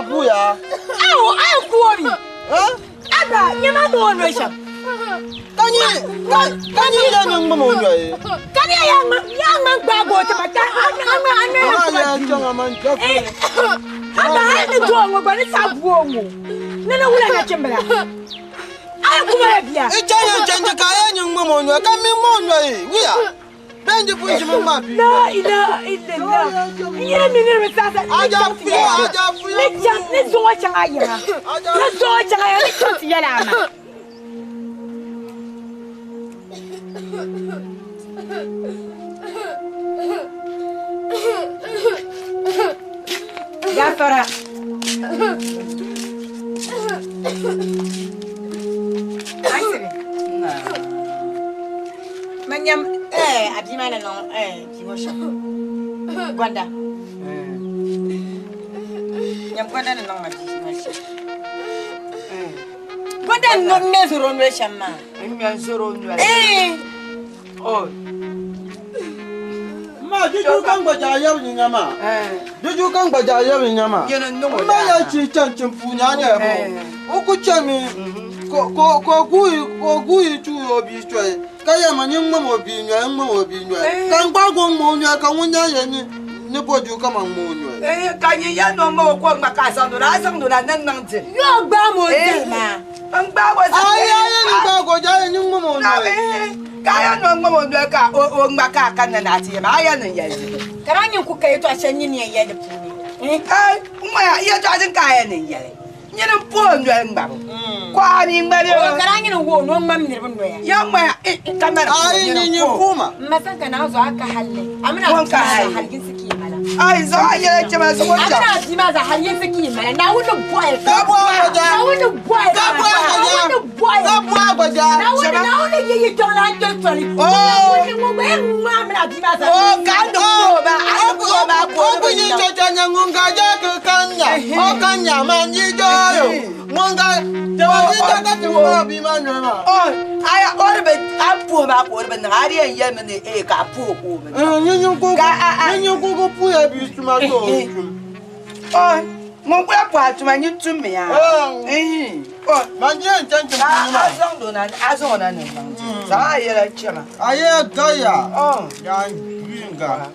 buya. I quarry. Huh? Ada, you man no nation. Can you young woman? Can you young man babo to my Ada, I the door when it's up warm. Nana will I chamber. I come here. It's a giant Kayan young woman. You come in one way. We are. Bend the push of my No, you let's watch I Gafara. Manyam abimana no kimosha. Gwanda. Nyam gwanda no abimosha. Gwanda no mezuro no shama. Mezuro no. Oh. Ma juju kan gbaja yaw ni nyama. Juju kan gbaja yaw ni nyama. Ma ya chi chanchin fu nya nya bo. Oku chami ko gui tu obi choi. Kaya ma nyi mo bi nya mo bi nya. Kan gba go mo nya kan wonya ye ni boju ka ma mo nya. Kan yi ya no mo ko ma ka sang do na nang ji. Yo gba mo ji ma. Ang ba wa sa. Ai ni gba go ja ni mo nya. Kaya no mo ka o ngba ka na ti ma ya na ye. Karanyin ku kai to ashan yin ye da funi. Uma ya to ajin kaya ne ye. Nyina po ndwa ngba. Kwa ni ngba le. O karanyin wo no mam ne bun ya. Ya ma kamera. Ai ni kuma. Masaka na zo aka halle. Amina ka halgin suke mala. Ai zo ya ce ma so wata. Amina ji ma za halgin suke mala. Na wuni boy. Ka bo waja. Na wuni boy. Ka bo waja. Ka bo waja. Na wuni yi to na to tori. Oh. Ni mo be amina ji ma za. Oh, ka do ba. Ko ni jojo nya ngunga ja ka kanya. O kanya man yi joyo. Ngunga de wa ni ta ti mo bi man ma. Oh, aya orbe apu ba ko orbe na ari en yeme ne ka apu ko. Nyu ko pu ya bi tuma to. Oh, mo ko apu atuma nyi tumi ya. Oh, Man je chanchin fu ma. Azon na ne. Sa ayera chema. Aye gaya. Oh, Ya binga.